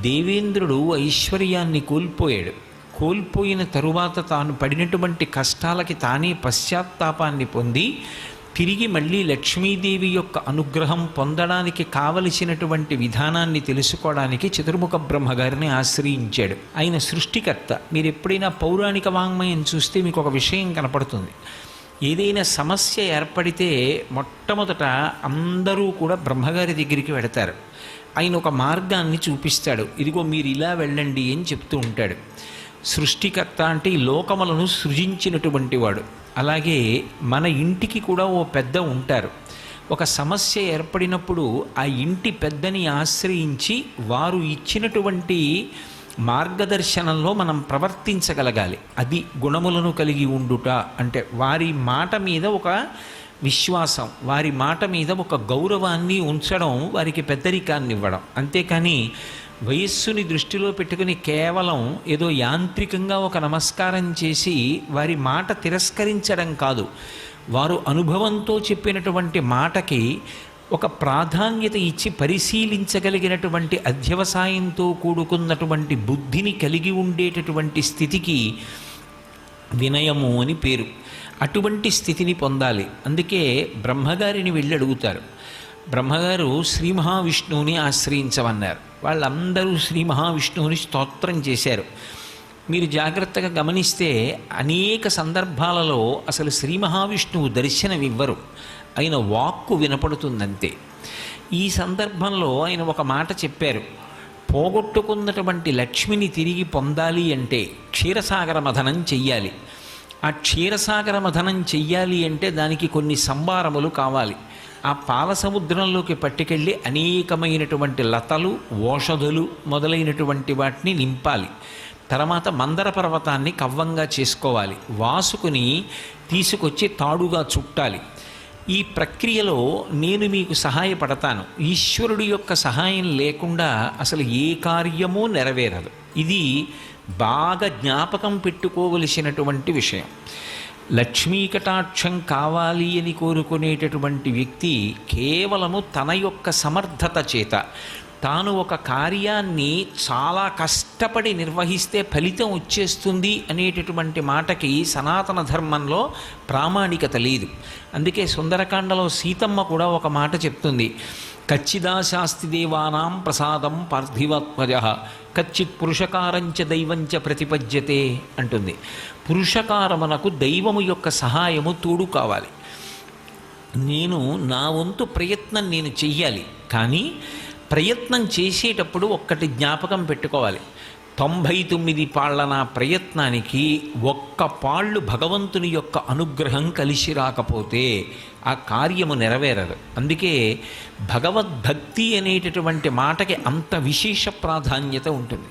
దేవేంద్రుడు ఐశ్వర్యాన్ని కోల్పోయాడు. కోల్పోయిన తరువాత తాను పడినటువంటి కష్టాలకి తానే పశ్చాత్తాపాన్ని పొంది తిరిగి మళ్ళీ లక్ష్మీదేవి యొక్క అనుగ్రహం పొందడానికి కావలసినటువంటి విధానాన్ని తెలుసుకోవడానికి చతుర్ముఖ బ్రహ్మగారిని ఆశ్రయించాడు. ఆయన సృష్టికర్త. మీరు ఎప్పుడైనా పౌరాణిక వాంగ్మయం చూస్తే మీకు ఒక విషయం కనపడుతుంది. ఏదైనా సమస్య ఏర్పడితే మొట్టమొదట అందరూ కూడా బ్రహ్మగారి దగ్గరికి వెడతారు. ఆయన ఒక మార్గాన్ని చూపిస్తాడు. ఇదిగో మీరు ఇలా వెళ్ళండి అని చెప్తూ ఉంటాడు. సృష్టికర్త అంటే ఈ లోకములను సృజించినటువంటి వాడు. అలాగే మన ఇంటికి కూడా ఓ పెద్ద ఉంటారు. ఒక సమస్య ఏర్పడినప్పుడు ఆ ఇంటి పెద్దని ఆశ్రయించి వారు ఇచ్చినటువంటి మార్గదర్శనంలో మనం ప్రవర్తించగలగాలి. అది గుణములను కలిగి ఉండుట అంటే వారి మాట మీద ఒక విశ్వాసం, వారి మాట మీద ఒక గౌరవాన్ని ఉంచడం, వారికి పెద్దరికాన్ని ఇవ్వడం. అంతేకాని వయస్సుని దృష్టిలో పెట్టుకుని కేవలం ఏదో యాంత్రికంగా ఒక నమస్కారం చేసి వారి మాట తిరస్కరించడం కాదు. వారు అనుభవంతో చెప్పినటువంటి మాటకి ఒక ప్రాధాన్యత ఇచ్చి పరిశీలించగలిగినటువంటి అధ్యవసాయంతో కూడుకున్నటువంటి బుద్ధిని కలిగి ఉండేటటువంటి స్థితికి వినయము అని పేరు. అటువంటి స్థితిని పొందాలి. అందుకే బ్రహ్మగారిని వెళ్ళి అడుగుతారు. బ్రహ్మగారు శ్రీ మహావిష్ణువుని ఆశ్రయించమన్నారు. వాళ్ళందరూ శ్రీ మహావిష్ణువుని స్తోత్రం చేశారు. మీరు జాగ్రత్తగా గమనిస్తే అనేక సందర్భాలలో అసలు శ్రీ మహావిష్ణువు దర్శనమివ్వరు, ఆయన వాక్కు వినపడుతుందంతే. ఈ సందర్భంలో ఆయన ఒక మాట చెప్పారు. పోగొట్టుకున్నటువంటి లక్ష్మిని తిరిగి పొందాలి అంటే క్షీరసాగర మథనం చెయ్యాలి. ఆ క్షీరసాగర మథనం చెయ్యాలి అంటే దానికి కొన్ని సంభారములు కావాలి. ఆ పాల సముద్రంలోకి పట్టుకెళ్ళి అనేకమైనటువంటి లతలు, ఓషధులు మొదలైనటువంటి వాటిని నింపాలి. తర్వాత మందర పర్వతాన్ని కవ్వంగా చేసుకోవాలి. వాసుకుని తీసుకొచ్చి తాడుగా చుట్టాలి. ఈ ప్రక్రియలో నేను మీకు సహాయపడతాను. ఈశ్వరుడి యొక్క సహాయం లేకుండా అసలు ఏ కార్యమూ నెరవేరదు. ఇది బాగా జ్ఞాపకం పెట్టుకోవలసినటువంటి విషయం. లక్ష్మీ కటాక్షం కావాలి అని కోరుకునేటటువంటి వ్యక్తి కేవలము తన యొక్క సమర్థత చేత తాను ఒక కార్యాన్ని చాలా కష్టపడి నిర్వహిస్తే ఫలితం వచ్చేస్తుంది అనేటటువంటి మాటకి సనాతన ధర్మంలో ప్రామాణికత లేదు. అందుకే సుందరకాండలో సీతమ్మ కూడా ఒక మాట చెప్తుంది. కచ్చిదా శాస్తి దేవానాం ప్రసాదం పార్థివత్మజ కచ్చిత్ పురుషకారంచ దైవంచ ప్రతిపద్యతే అంటుంది. పురుషకారమునకు దైవము యొక్క సహాయము తోడు కావాలి. నేను నా వంతు ప్రయత్నం నేను చెయ్యాలి. కానీ ప్రయత్నం చేసేటప్పుడు ఒక్కటి జ్ఞాపకం పెట్టుకోవాలి. 99 పాళ్ల నా ప్రయత్నానికి ఒక్క పాళ్ళు భగవంతుని యొక్క అనుగ్రహం కలిసి రాకపోతే ఆ కార్యము నెరవేరదు. అందుకే భగవద్భక్తి అనేటటువంటి మాటకి అంత విశేష ప్రాధాన్యత ఉంటుంది.